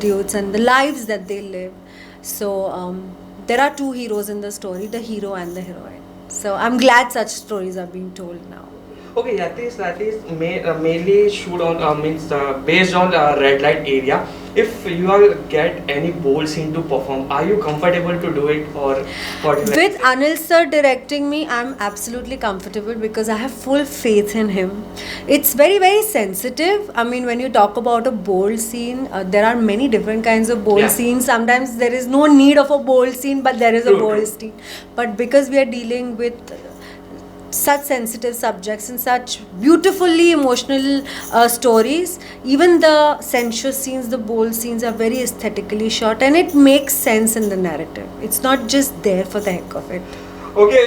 attitudes and the lives that they live. So there are two heroes in the story, the hero and the heroine. So I'm glad such stories are being told now. Okay, yeah, that is mainly shoot on means based on red light area. If you are get any bold scene to perform, are you comfortable to do it or what? With Anil sir directing me, I'm absolutely comfortable because I have full faith in him. It's very, very sensitive. I mean, when you talk about a bold scene, there are many different kinds of bold scenes. Sometimes there is no need of a bold scene, but there is a bold scene. But because we are dealing with such sensitive subjects and such beautifully emotional stories, even the sensuous scenes, the bold scenes are very aesthetically shot and it makes sense in the narrative. It's not just there for the heck of it. Okay,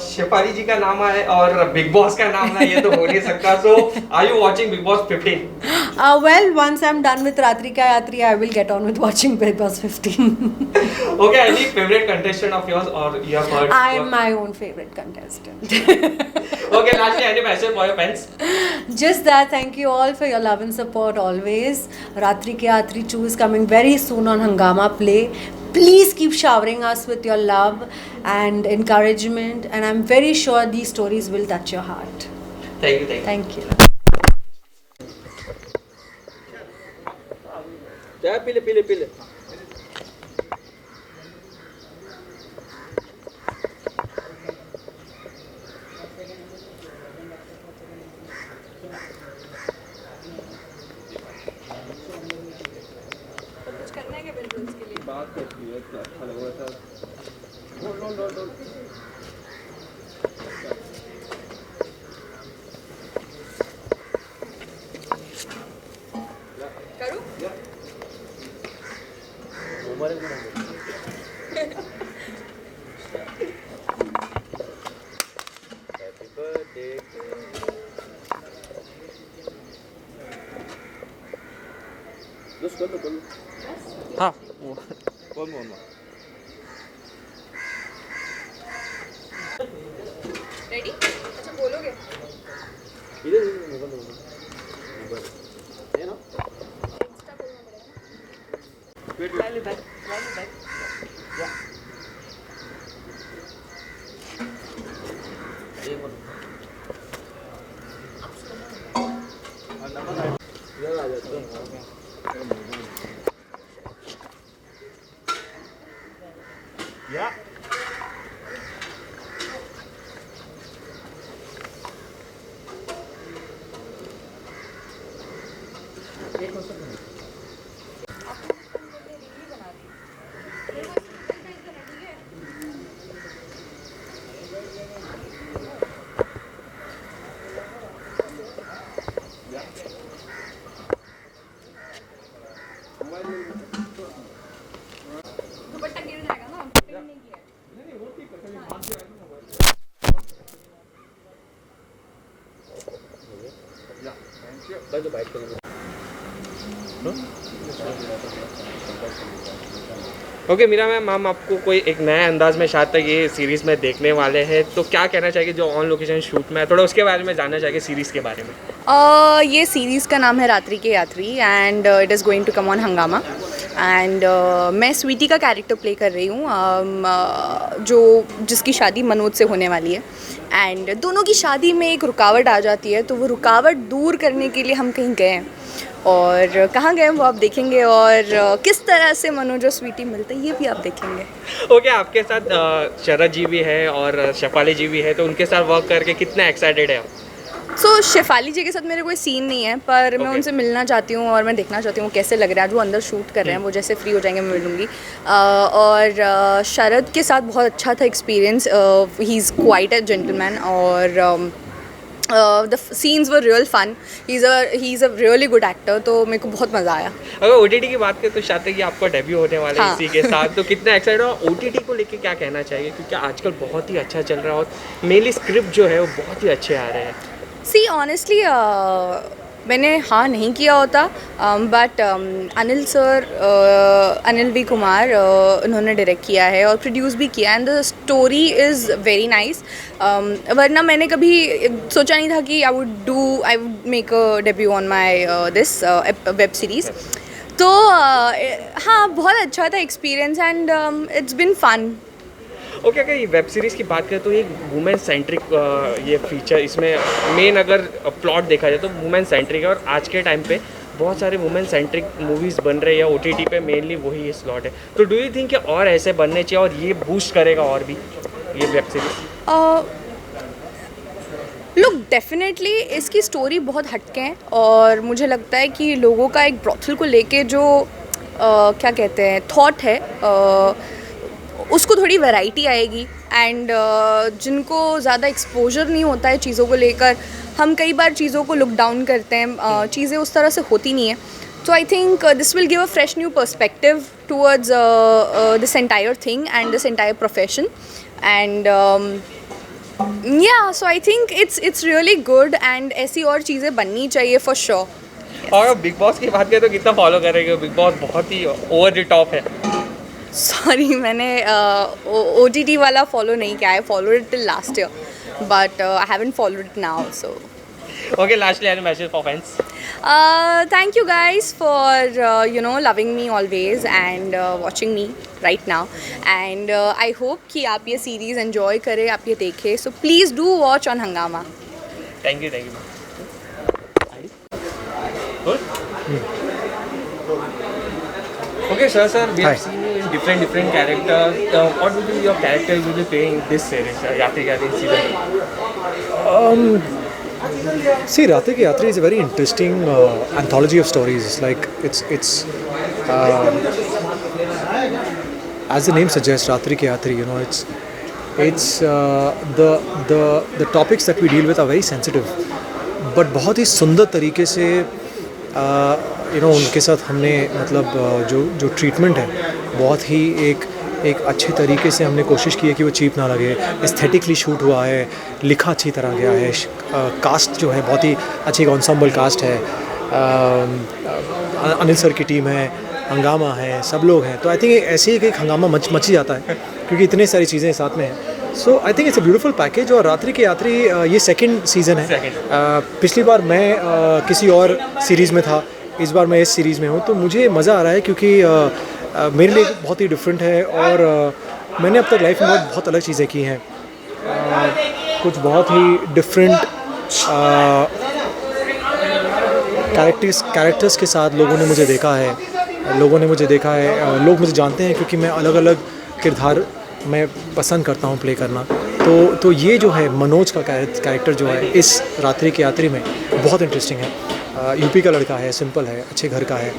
Shefali ji का नाम है और big boss का नाम है, ये तो हो नहीं सकता. So are you watching Bigg Boss 15? Well, once I'm done with Ratri Ka Yatri, I will get on with watching Big Boss 15. Okay, any favorite contestant of yours or you have heard? I am my own favorite contestant. Okay, lastly, any message for your fans? Just that, thank you all for your love and support always. Ratri Ke Atri 2 is coming very soon on Hangama Play. Please keep showering us with your love and encouragement, and I'm very sure these stories will touch your heart. Thank you. Thank you. चाय पीले. बात करती है, अच्छा लग रहा था. ढोल. करूँ? Happy birthday to you. Just कर लो. हाँ, बोल. रेडी? अच्छा बोलोगे? इधर ये ना. इंस्टा खोलना पड़ेगा. Slightly back. Yeah. इधर आ जाते हैं. Yeah. दुपट्टा गिर जाएगा ना, पिन नहीं किया है. ओके, मीरा मैम, हम आपको कोई एक नए अंदाज में शायद तक ये सीरीज़ में देखने वाले हैं, तो क्या कहना चाहिए जो ऑन लोकेशन शूट में है, थोड़ा उसके बारे में जानना चाहिए सीरीज़ के बारे में. ये सीरीज़ का नाम है Raatri Ke Yatri and it is going to come on Hungama and मैं स्वीटी का कैरेक्टर प्ले कर रही हूँ जिसकी शादी मनोज से होने वाली है एंड दोनों की शादी में एक रुकावट आ जाती है, तो वो रुकावट दूर करने के लिए हम कहीं गए हैं और कहाँ गए वो आप देखेंगे और किस तरह से मनोज और स्वीटी मिलते हैं ये भी आप देखेंगे. ओके, आपके साथ शरद जी भी है और शेफाली जी भी है, तो उनके साथ वर्क करके कितना एक्साइटेड है आप? शेफाली जी के साथ मेरे कोई सीन नहीं है, पर मैं उनसे मिलना चाहती हूँ और मैं देखना चाहती हूँ कैसे लग रहा है. आज वो अंदर शूट कर रहे हैं, वो जैसे फ्री हो जाएंगे मैं मिलूँगी. और शरद के साथ बहुत अच्छा था experience. He is quite a gentleman और the scenes were real fun. He is a really good actor, तो मेरे को बहुत मज़ा आया. अगर ओटीटी की बात करें तो शायद कि आपका डेब्यू होने वाला है इसी के साथ, तो कितना एक्साइटेड हो? ओटीटी को लेके क्या कहना चाहिए, क्योंकि आजकल बहुत ही अच्छा चल रहा है और मेनली स्क्रिप्ट जो है वो बहुत ही अच्छे आ रहे हैं. सी ऑनेस्टली मैंने हाँ नहीं किया होता, but Anil sir, Anil V Kumar, उन्होंने डायरेक्ट किया है और प्रोड्यूस भी किया and the story is very nice. वरना मैंने कभी सोचा नहीं था कि I would make a debut on my this web series. तो हाँ, बहुत अच्छा था experience and it's been fun. Okay, अगर ये वेब सीरीज़ की बात करें तो एक वुमेन सेंट्रिक ये फीचर इसमें मेन अगर प्लॉट देखा जाए तो वुमेन सेंट्रिक है, और आज के टाइम पे बहुत सारे वुमेन सेंट्रिक मूवीज़ बन रहे हैं या OTT पे मेनली वही ये स्लॉट है. तो डू यू थिंक कि और ऐसे बनने चाहिए और ये बूस्ट करेगा और भी ये वेब सीरीज़? लुक, डेफिनेटली इसकी स्टोरी बहुत हटके हैं और मुझे लगता है कि लोगों का एक ब्रॉथल को लेके जो क्या कहते हैं थॉट है, उसको थोड़ी वैरायटी आएगी. एंड जिनको ज़्यादा एक्सपोजर नहीं होता है चीज़ों को लेकर, हम कई बार चीज़ों को लुक डाउन करते हैं, चीज़ें उस तरह से होती नहीं है. So I think this will give a fresh new perspective towards this entire thing and this entire profession. And yeah, so I think it's really good and ऐसी और चीज़ें बननी चाहिए for sure. और बिग बॉस की बात करें तो कितना फॉलो करेंगे? बिग बॉस बहुत ही ओवर द टॉप है. Sorry, मैंने OTT वाला फॉलो नहीं किया है. Followed it till last year, but I haven't followed it now. So. Okay, lastly, any message for fans? Thank you guys for loving me always and watching me right now. And I hope कि आप ये series enjoy करें, आप ये देखें. So please do watch on Hungama. Thank you. Good? Okay, sir, we have seen you in different characters. What will be your character you will be playing in this series, Yatri Ki Yatri season? See, Rate Ki Yatri is a very interesting anthology of stories. Like it's as the name suggests, Ratri Ki Yatri. It's the topics that we deal with are very sensitive, but बहुत ही सुंदर तरीके से उनके साथ हमने मतलब जो treatment है बहुत ही एक अच्छे तरीके से हमने कोशिश की है कि वो चीप ना लगे. एस्थेटिकली शूट हुआ है, लिखा अच्छी तरह गया है. कास्ट जो है बहुत ही अच्छी एंसेम्बल कास्ट है. अनिल सर की टीम है, हंगामा है, सब लोग हैं. तो आई थिंक ऐसे ही एक हंगामा मच ही जाता है क्योंकि इतने सारी चीज़ें साथ में हैं. So I think it's a beautiful package. और रात्रि की यात्री ये सेकंड सीज़न है. पिछली बार मैं किसी और सीरीज़ में था, इस बार मैं इस सीरीज़ में हूँ. तो मुझे मज़ा आ रहा है क्योंकि मेरे लिए बहुत ही डिफरेंट है और मैंने अब तक लाइफ में बहुत अलग चीज़ें की हैं. कुछ बहुत ही डिफरेंट कैरेक्टर्स के साथ लोगों ने मुझे देखा है. लोग मुझे जानते हैं क्योंकि मैं अलग अलग किरदार मैं पसंद करता हूँ प्ले करना. तो ये जो है मनोज का कैरेक्टर जो है इस रात्रि की यात्री में बहुत इंटरेस्टिंग है. यूपी का लड़का है, सिंपल है, अच्छे घर का है,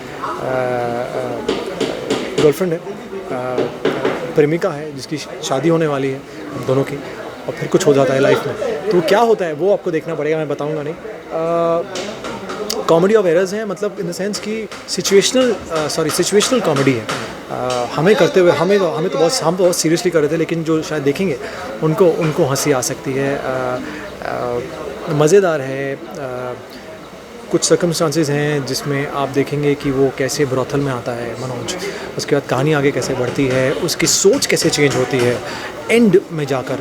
गर्लफ्रेंड है, प्रेमिका है जिसकी शादी होने वाली है दोनों की, और फिर कुछ हो जाता है लाइफ में. तो क्या होता है वो आपको देखना पड़ेगा, मैं बताऊंगा नहीं. कॉमेडी ऑफ एरर्स हैं, मतलब इन द सेंस कि सिचुएशनल कॉमेडी है. हमें करते हुए हम तो बहुत सीरियसली कर रहे थे, लेकिन जो शायद देखेंगे उनको हंसी आ सकती है. मज़ेदार है. कुछ सर्कमस्टांसेस हैं जिसमें आप देखेंगे कि वो कैसे ब्रॉथल में आता है मनोज, उसके बाद कहानी आगे कैसे बढ़ती है, उसकी सोच कैसे चेंज होती है. एंड में जाकर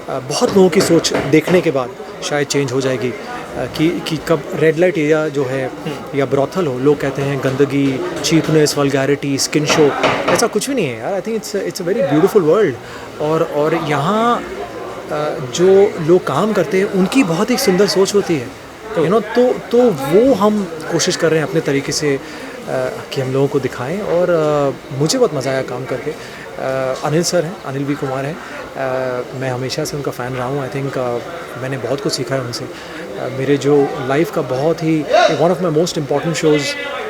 बहुत लोगों की सोच देखने के बाद शायद चेंज हो जाएगी कि कब रेड लाइट एरिया जो है या ब्रॉथल हो, लोग कहते हैं गंदगी, चीपनेस, वल्गैरिटी, स्किन शो. ऐसा कुछ भी नहीं है यार. आई think it's a very beautiful world. और यहाँ जो लोग काम करते हैं उनकी बहुत ही सुंदर सोच होती है. तो वो हम कोशिश कर रहे हैं अपने तरीके से कि हम लोगों को दिखाएं. और मुझे बहुत मज़ा आया काम करके. अनिल सर हैं, अनिल वी कुमार हैं. मैं हमेशा से उनका फ़ैन रहा हूँ. आई थिंक मैंने बहुत कुछ सीखा है उनसे. मेरे जो लाइफ का बहुत ही one of my most important shows,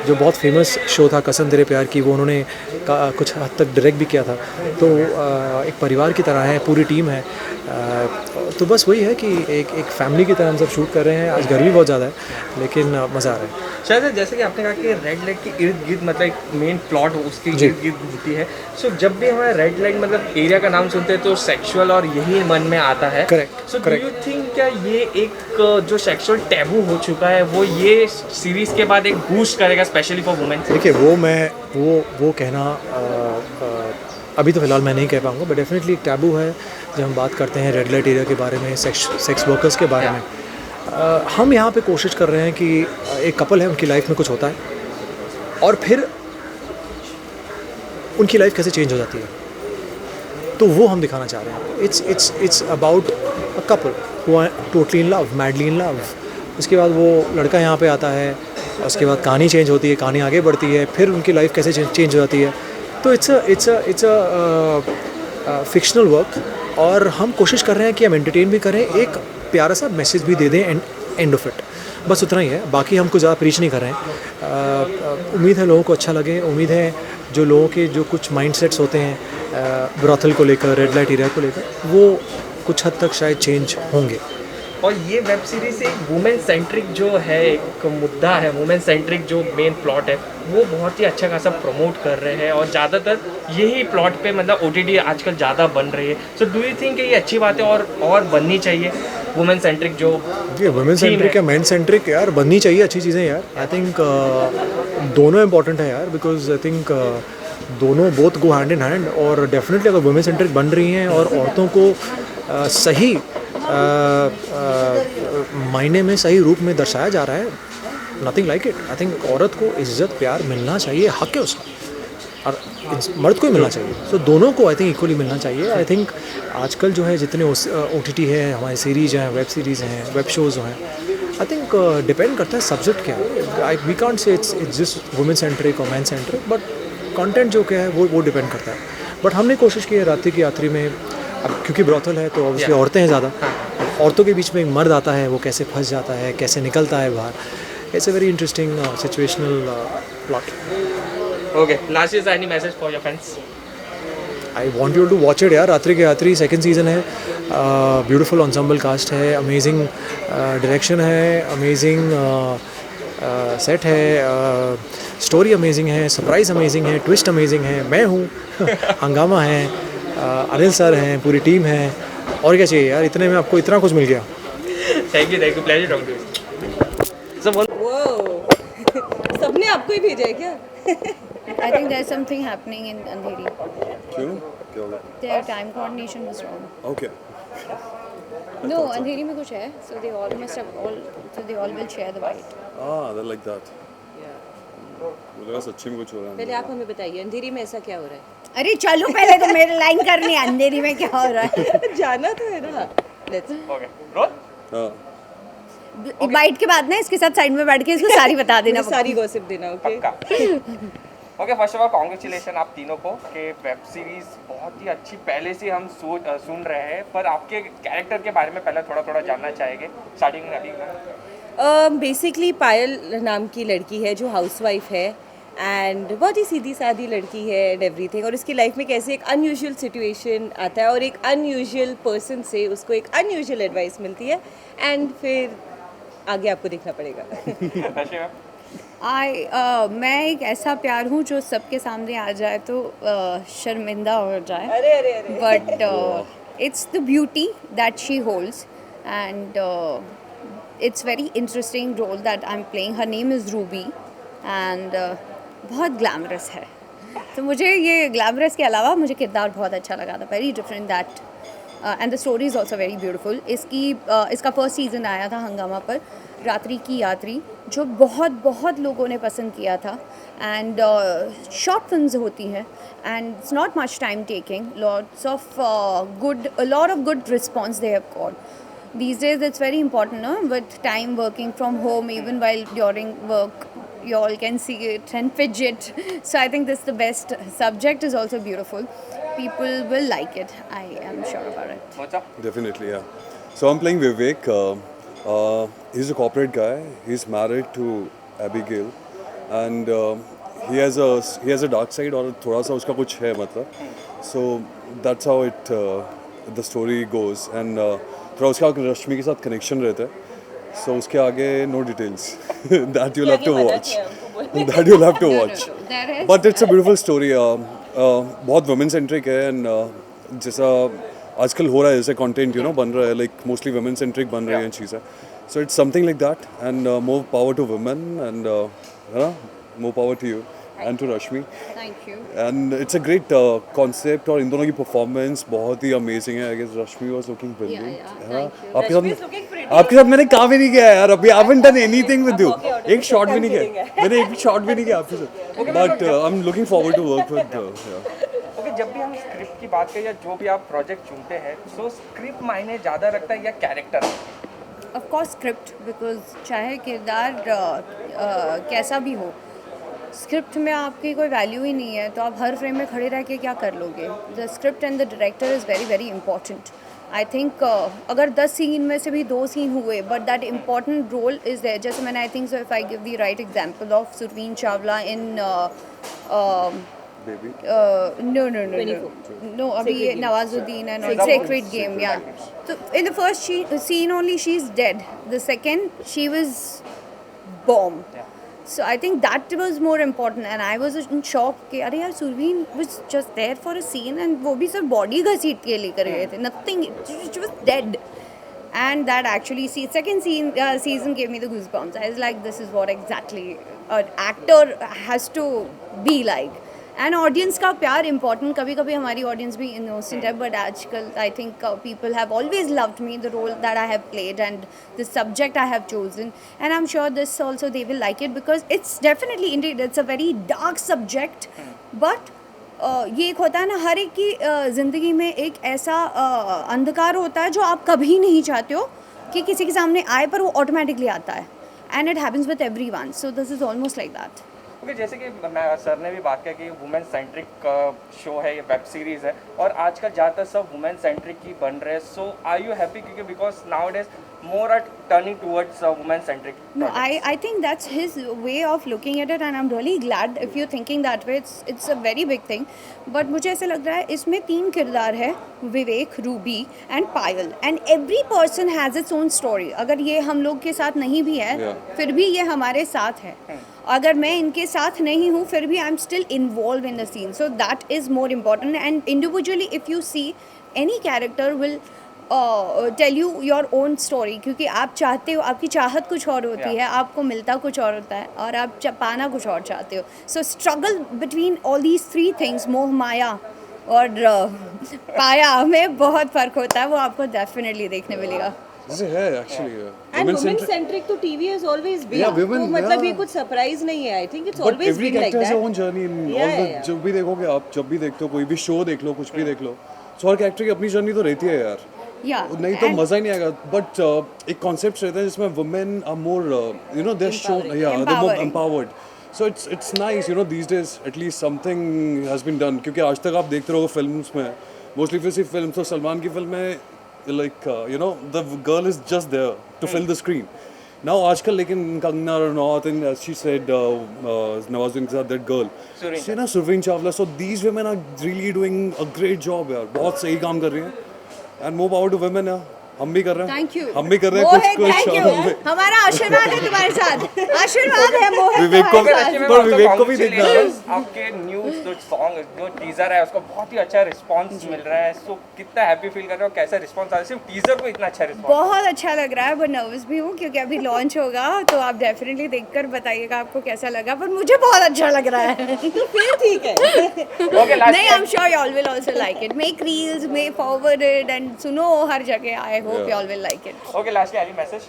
जो बहुत फेमस शो था कसम तेरे प्यार की, वो उन्होंने कुछ हद तक डायरेक्ट भी किया था. तो एक परिवार की तरह है, पूरी टीम है. तो बस वही है कि एक फैमिली की तरह हम सब शूट कर रहे हैं. आज गर्मी बहुत ज़्यादा है लेकिन मज़ा आ रहा है. शायद जैसे कि आपने कहा कि रेड लाइट के इर्द गिर्द मतलब एक मेन प्लॉट उसके इर्द गिर्द होती है. सो जब भी हमारा रेड लाइट मतलब एरिया का नाम सुनते हैं तो सेक्सुअल और यही मन में आता है. Correct. So do you think क्या ये एक जो सेक्सुअल टैबू हो चुका है वो ये सीरीज़ के बाद एक बूस्ट करेगा स्पेशली फॉर वुमेन? देखिए वो कहना अभी तो फ़िलहाल मैं नहीं कह पाऊँगा, बट डेफिनेटली एक टैबू है जब हम बात करते हैं रेड लाइट एरिया के बारे में, सेक्स वर्कर्स के बारे में. हम यहाँ पे कोशिश कर रहे हैं कि एक कपल है, उनकी लाइफ में कुछ होता है और फिर उनकी लाइफ कैसे चेंज हो जाती है, तो वो हम दिखाना चाह रहे हैं. It's about a couple who are totally in love, madly in love. उसके बाद वो लड़का यहाँ पे आता है, उसके बाद कहानी चेंज होती है, कहानी आगे बढ़ती है, फिर उनकी लाइफ कैसे चेंज हो जाती है. तो इट्स अ फिक्शनल वर्क, और हम कोशिश कर रहे हैं कि हम एंटरटेन भी करें, एक प्यारा सा मैसेज भी दे दें एंड ऑफ इट. बस उतना ही है, बाकी हम कुछ ज़्यादा प्रीच नहीं कर रहे हैं. उम्मीद है लोगों को अच्छा लगे. उम्मीद है जो लोगों के जो कुछ माइंडसेट्स होते हैं ब्रॉथल को लेकर, रेड लाइट एरिया को लेकर, वो कुछ हद तक शायद चेंज होंगे. और ये वेब सीरीज एक वुमेन सेंट्रिक जो है, एक मुद्दा है, वुमेन सेंट्रिक जो मेन प्लॉट है, वो बहुत ही अच्छा खासा प्रमोट कर रहे हैं. और ज़्यादातर यही प्लॉट पे मतलब OTT आजकल ज़्यादा बन रही है. सो डू यू थिंक ये अच्छी बात है और बननी चाहिए वुमेन सेंट्रिक जो ये वुमेन सेंट्रिक या मैन सेंट्रिक यार बननी चाहिए अच्छी चीज़ें यार. आई थिंक दोनों इम्पॉर्टेंट है यार, बिकॉज आई थिंक दोनों both go hand in hand. और डेफिनेटली अगर वुमेन सेंट्रिक बन रही हैं और औरतों को सही मायने में, सही रूप में दर्शाया जा रहा है, nothing like it. I think औरत को इज्जत प्यार मिलना चाहिए, हक है उसका, और मर्द को ही मिलना चाहिए. सो दोनों को आई थिंक इक्वली मिलना चाहिए. आई थिंक आजकल जो है जितने OTT है, हमारी सीरीज हैं, वेब सीरीज़ हैं, वेब शोज़ हैं, आई थिंक डिपेंड करता है सब्जेक्ट क्या है. We can't say it's just women centric और मैन सेंट्रिक, बट कंटेंट जो क्या है वो डिपेंड करता है. बट हमने कोशिश की है रात्रि की यात्री में, अब क्योंकि ब्रॉथल है तो ऑब्वियसली औरतें हैं ज़्यादा, औरतों के बीच में एक मर्द आता है, वो कैसे फंस जाता है, कैसे निकलता है बाहर. It's a very interesting situational plot. Okay, last is any message for your friends? I want you to watch it यार. रात्रि के यात्री सेकंड सीज़न है, ब्यूटीफुल एंसेम्बल कास्ट है, अमेजिंग डायरेक्शन है, अमेजिंग सेट है, स्टोरी अमेजिंग है, surprise amazing है, twist amazing है. मैं हूँ हंगामा है, अनिल सर हैं, पूरी टीम है, और क्या चाहिए यार. इतने में आपको इतना कुछ मिल गया. Thank you, pleasure talking to you. सब सबने आपको ही भेजा है क्या? I think there's something happening in Andheri. क्यों? क्या होगा? Their time coordination was wrong. Okay. No, Andheri में कुछ है, so they all must have so they all will share the white. They're like that. मुझे लगा सच्ची में कुछ हो रहा है. पहले आप हमें बताइए अंधेरी में ऐसा क्या हो रहा है? अरे चलो पहले तो मेरे लाइन करनी है, अंधेरी में क्या हो रहा है. जाना तो है ना. Let's okay, roll. हाँ. बाइट के बाद ना इसके साथ साइड में बैठ के इसको सारी बता देना. सारी गॉसिप देना. Okay. Okay, first of all congratulation आप तीनों को कि वेब सीरीज बहुत ही अच्छी पहले से हम सुन रहे हैं. पर आपके कैरेक्टर के बारे में पहले थोड़ा जानना चाहेंगे. स्टार्टिंग में अभी बेसिकली पायल नाम की लड़की है जो हाउसवाइफ है एंड बहुत ही सीधी सादी लड़की है एंड एवरीथिंग. और उसकी लाइफ में कैसे एक अनयूजुअल सिचुएशन आता है और एक अनयूजुअल पर्सन से उसको एक अनयूजुअल एडवाइस मिलती है एंड फिर आगे आपको देखना पड़ेगा. मैं एक ऐसा प्यार हूँ जो सबके सामने आ जाए तो शर्मिंदा हो जाए. अरे अरे अरे. But it's the beauty that she holds and it's very interesting role that I'm playing. Her name is Ruby and बहुत ग्लैमरस है. तो मुझे ये ग्लैमरस के अलावा मुझे किरदार बहुत अच्छा लगा था. Very different that and the story is also very beautiful. इसका फर्स्ट सीज़न आया था हंगामा पर, रात्रि की यात्री, जो बहुत लोगों ने पसंद किया था. एंड शॉर्ट फिल्म्स होती हैं and it's not much time taking. Lot of good response they have got. These days it's very important, no? With time working from home, even while during work, you all can see it and fidget. So I think this is the best. Subject is also beautiful. People will like it. I am sure about it. What's up? Definitely, yeah. So I'm playing Vivek. He's a corporate guy. He's married to Abigail, and he has a dark side और थोड़ा सा उसका कुछ है मतलब. So that's how the story goes and. थोड़ा उसका रश्मि के साथ कनेक्शन रहता है. सो उसके आगे no details. That you have to watch. But it's a beautiful story. बहुत वुमेन सेंट्रिक है एंड जैसा आजकल हो रहा है, जैसे कंटेंट बन रहा है, लाइक मोस्टली वुमेन सेंट्रिक बन रही हैं चीज़ें. So it's something like that and more power to women and more power to you and to Rashmi. Thank you. And it's a great concept और इन दोनों की परफॉर्मेंस बहुत ही अमेजिंग है. I guess Rashmi was looking brilliant. Rashmi is looking pretty आपके साथ मैंने काम ही नहीं किया यार अभी. I haven't done anything with you. एक शॉट भी नहीं किया. मैंने एक शॉट भी नहीं किया आपके साथ. But I'm looking forward to work with. Okay, जब भी हम स्क्रिप्ट की बात करें या जो भी आप प्रोजेक्ट चुनते हैं, सो स्क्रिप्ट मायने ज़्यादा रखता है या character? Of course script, because चाहे किरदार कैसा भी हो, स्क्रिप्ट में आपकी कोई वैल्यू ही नहीं है तो आप हर फ्रेम में खड़े रह के क्या कर लोगे. The script and the director is very very important. I think अगर 10 सीन में से भी 2 सीन हुए but that important role is there. जैसे मैंने I think so if I give the right example of Surveen Chawla in Baby. no अभी ये Nawazuddin and Sacred Game, yeah. So in the first scene only she's dead. The second she was bomb. So I think that was more important and I was in shock कि अरे यार Surveen was just there for a scene and वो भी सिर्फ body घसीट के लेकर गए थे. Nothing, she was dead. And that actually second season gave me the goosebumps. I was like, this is what exactly an actor has to be like. And audience का प्यार इंपॉर्टेंट. कभी कभी हमारी ऑडियंस भी इनोसेंट है but आजकल I think people have always loved me the role that I have played and the subject I have chosen and I am sure this also they will like it because it's definitely indeed it's a very dark subject. But ये एक होता है ना, हर एक की ज़िंदगी में एक ऐसा अंधकार होता है जो आप कभी नहीं चाहते हो कि किसी के सामने आए, पर वो ऑटोमेटिकली आता है and it happens with every one. So this is almost like that. Okay, जैसे कि सर ने भी बात किया कि वुमेन सेंट्रिक शो है, ये वेब सीरीज़ है और आजकल ज़्यादातर सब वुमेन सेंट्रिक ही बन रहे हैं. सो आर यू हैप्पी क्योंकि because nowadays more are turning towards women centric? No, I think that's his way of looking at it and I'm really glad if you're thinking that way. It's a very big thing. But मुझे ऐसा लग रहा है इसमें 3 किरदार है, Vivek, Ruby and Payal, and every person has its own story. अगर ये हम लोग के साथ नहीं भी है फिर भी ये हमारे साथ है. अगर मैं इनके साथ नहीं हूँ फिर भी I am still involve in the scene. So that is more important and individually if you see any character will tell you your own story. क्योंकि आप चाहते हो, आपकी चाहत कुछ और होती है, आपको मिलता कुछ और होता है और आप पाना कुछ और चाहते हो. सो struggle between all these 3 things, मोह माया और पाया में बहुत फ़र्क होता है. वो आपको डेफिनेटली देखने मिलेगा. जैसे है actually And women centric to TV has always been. Yeah, women, तो मतलब yeah. ये कुछ सरप्राइज नहीं है. I think it's But always every been like character has that. their own journey in Yeah, all the yeah. जब भी देखोगे आप, जब भी देखते हो कोई भी शो देख लो, कुछ भी देख लो, so हर कैरेक्टर की अपनी जर्नी तो रहती है यार. Yeah, नहीं तो and- मजा ही नहीं आएगा. बट एक कॉन्सेप्ट रहता है जिसमें women are more you know they show या they more Empowering. Empowered. So it's nice you know these days at least something has been done. क्योंकि आज तक आप देखते रहोगे फिल्म्स में मोस्टली फिर सिर्फ फिल्म, तो सलमान की फिल्म में like you know the girl is just there to fill the screen. Now आजकल लेकिन Kangana Ranaut and as she said Nawazuddin के साथ that girl see ना Surveen Chawla, so these women are really doing a great job यार. बहुत सही काम कर रही हैं and more power to women यार. हम भी कर रहे हैं. Thank you. हम भी कर रहे हैं मोहित, कुछ thank you. हमारा आशीर्वाद है तुम्हारे साथ. आशीर्वाद है मोहित विवेक को तुम्हारे साथ. पर विवेक को भी देखना है. आपके न्यूज जो सॉन्ग जो टीजर है उसको बहुत ही अच्छा रिस्पांस मिल रहा है. सो कितना हैप्पी फील कर रहे हो, कैसा रिस्पांस आ रहा है? सिर्फ टीजर को इतना अच्छा रिस्पांस? बहुत अच्छा लग रहा है बट नर्वस भी हूँ क्योंकि अभी लॉन्च होगा तो आप डेफिनेटली देखकर बताइएगा आपको कैसा लगा. पर मुझे बहुत अच्छा लग रहा है. तो फिर ठीक है. ओके, लास्ट नहीं, आई am sure you all will also like it. Make reels, make forward it and सुनो हर जगह. I hope you all will like it. Okay, lastly any message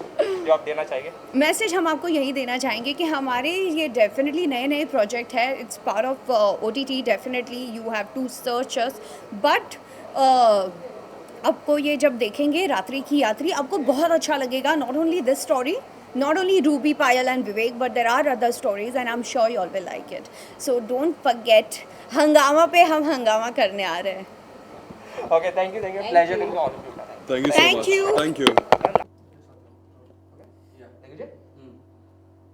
जो आप देना चाहेंगे? मैसेज हम आपको यही देना चाहेंगे कि हमारे ये डेफिनेटली नए नए प्रोजेक्ट है. It's part of OTT. Definitely you have to search us. But आपको ये जब देखेंगे रात्रि की यात्री, आपको बहुत अच्छा लगेगा. Not only this story, not only Ruby, Payal and Vivek, but there are other stories and I'm sure you all will like it. So don't forget, हंगामा पे हम हंगामा करने आ रहे हैं. Okay, thank you. Pleasure in all of you. Thank you so Thank much. you. Thank you.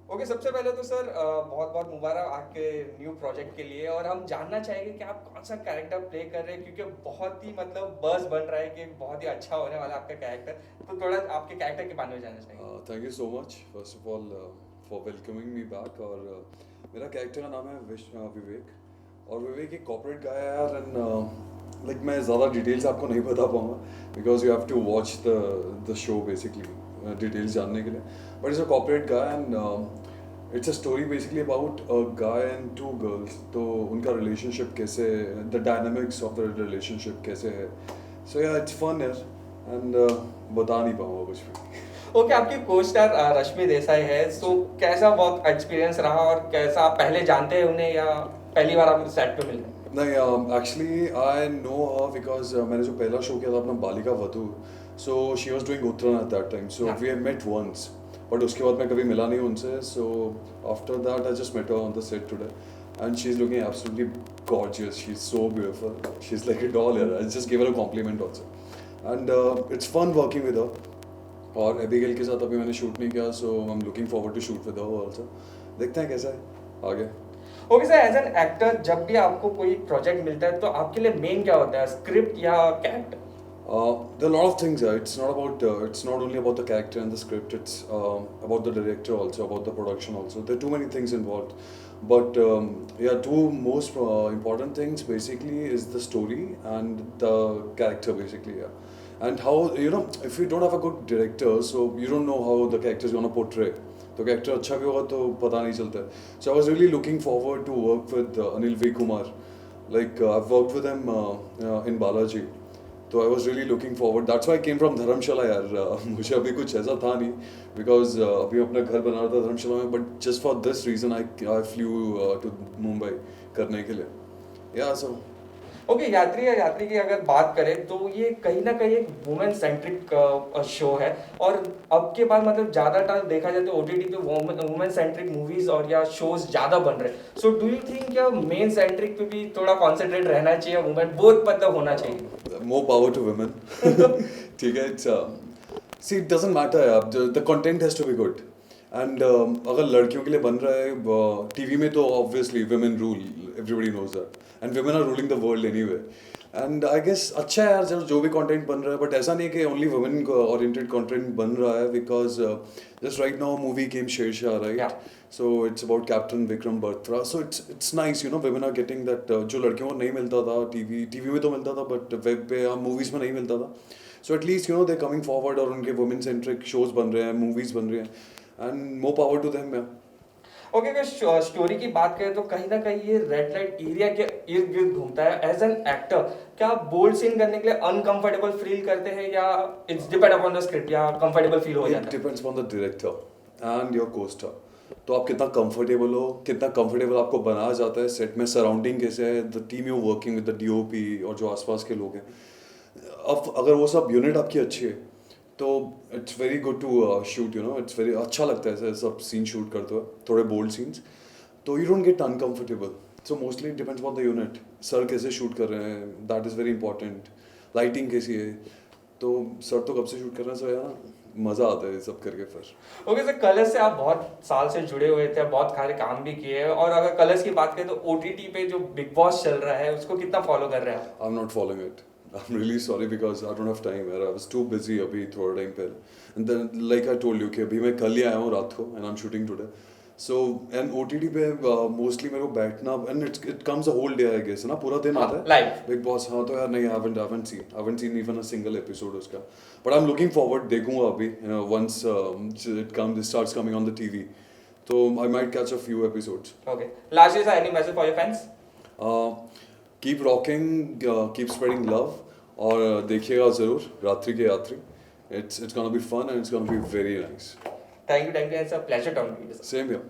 Okay, सबसे पहले तो सर बहुत बहुत मुबारक आपके न्यू प्रोजेक्ट के लिए. और हम जानना चाहेंगे कि आप कौन सा कैरेक्टर प्ले कर रहे हैं, क्योंकि बहुत ही मतलब बज़ बन रहा है कि बहुत ही अच्छा होने वाला है आपका कैरेक्टर. तो थोड़ा आपके कैरेक्टर के बारे में जानना चाहेंगे. Thank you so much first of all for welcoming me back. और मेरा कैरेक्टर का नाम है विवेक. और विवेक एक कॉर्पोरेट गाय है यार. एंड लाइक मैं ज़्यादा डिटेल्स आपको नहीं बता पाऊँगा because you have to watch the show basically details जानने के लिए. But it's a corporate guy and it's a story basically about a guy and 2 girls. तो उनका रिलेशनशिप कैसे, the dynamics of the relationship कैसे है. सो या इट्स फन यार. एंड बता नहीं पाऊँगा कुछ भी. ओके, आपकी को स्टार रश्मि देसाई है, सो कैसा वर्क एक्सपीरियंस रहा और कैसा, आप पहले जानते हैं उन्हें या पहली बार आप सेट पे मिले? नहीं, actually I know her because मैंने जो पहला शो किया था अपना Balika Vadhu, so she was doing Uttarayan at that time, so we have met once, but उसके बाद मैं कभी मिला नहीं उनसे. So after that I just met her on the set today and she is looking absolutely gorgeous. She is so beautiful. She is like a doll. I just give her a compliment also and it's fun working with her. और Abigail के साथ अभी मैंने shoot नहीं किया, so I am looking forward to shoot with her also. देखते हैं कैसा है आगे. Okay sir, as an actor जब भी आपको कोई प्रोजेक्ट मिलता है तो आपके लिए मेन क्या होता है, स्क्रिप्ट या character? There are a lot of things. It's not only about the character and the script. It's about the director also, about the production also. There are too many things involved. But yeah, two most important things basically is the story and the character basically. Yeah, and how if you don't have a good director, so you don't know how the character is gonna portray. तो character अच्छा भी होगा तो पता नहीं चलता है. So I was really looking forward to work with Anil V Kumar. Like I worked with him in Balaji. तो I was really looking forward. That's why I came from Dharamshala यार. मुझे अभी कुछ ऐसा था नहीं बिकॉज अभी अपना घर बना रहा था धर्मशाला में, but just for this reason I flew to Mumbai करने के लिए. या सो ओके, यात्री या यात्री की अगर बात करें तो ये कहीं ना कहीं एक वुमेन सेंट्रिक शो है, और अब के बाद मतलब ज़्यादातर देखा जाए तो OTT पे वुमेन सेंट्रिक मूवीज और या शोज ज़्यादा बन रहे हैं. सो डू यू थिंक क्या मेन सेंट्रिक पे भी थोड़ा कॉन्सेंट्रेट रहना चाहिए, वुमेन बोथ मतलब होना चाहिए? more power to women. ठीक है. It's see, it doesn't matter यार. The content has to be good. And अगर लड़कियों के लिए बन रहा है टीवी में तो obviously women rule. Everybody knows that. And women are ruling the world anyway. And I guess अच्छा है यार जो भी कंटेंट बन रहा है, बट ऐसा नहीं कि ओनली वुमेन ओरिएंटेड कंटेंट बन रहा है. Because just right now movie came Shershaah, right? So it's about captain Vikram Batra. So it's nice, women are getting that जो लड़कियों को नहीं मिलता था टीवी में तो मिलता था, बट वेब पे या मूवीज में नहीं मिलता था. So at least they coming forward और उनके वुमेन सेंट्रिक शोज बन रहे हैं, मूवीज बन रहे हैं, and more power to them. Okay, अगर स्टोरी की बात करें तो कहीं ना कहीं ये रेड लाइट एरिया के इर्द गिर्द घूमता है. एज एन एक्टर क्या आप बोल्ड सीन करने के लिए अनकंफर्टेबल फील करते हैं या it's depend upon the script, या कंफर्टेबल फील हो जाता है? It depends upon the director and your co-star. तो आप कितना कंफर्टेबल हो, कितना कंफर्टेबल आपको बनाया जाता है सेट में, सराउंडिंग कैसे है, the team you working with the DOP और जो आसपास के लोग हैं. अब अगर वो सब यूनिट आपकी अच्छी है तो it's very good to shoot. It's very अच्छा लगता है ऐसे सब सीन शूट करते हुए, थोड़े बोल्ड सीन्स. तो you don't get uncomfortable. So mostly depends upon the unit. Sir कैसे शूट कर रहे हैं, that is very important. Lighting कैसी है, तो सर तो कब से शूट कर रहे हैं, सो यार मज़ा आता है सब करके फिर. ओके सर, कलर्स से आप बहुत साल से जुड़े हुए थे, बहुत सारे काम भी किए हैं, और अगर कलर्स की बात करें तो OTT पे जो बिग बॉस चल रहा है उसको कितना फॉलो कर रहे हैं आप? I am not following it. I'm really sorry because I don't have time. I was too busy अभी थोड़ा टाइम पहले. And then like I told you कि अभी मैं कल ही आया हूँ रात को and I'm shooting today. So and OTT पे mostly मेरे को बैठना and it comes a whole day I guess ना, पूरा दिन आता है live Big Boss. हाँ तो यार नहीं, I haven't seen even a single episode उसका. But I'm looking forward. देखूँगा अभी once it starts coming on the TV. So I might catch a few episodes. Okay. Lastly sir, any message for your fans? Keep rocking, keep spreading love. और देखिएगा ज़रूर रात्रि के यात्री. It's gonna be fun and it's gonna be very nice. Thank you. It's a pleasure talking to you. Same here.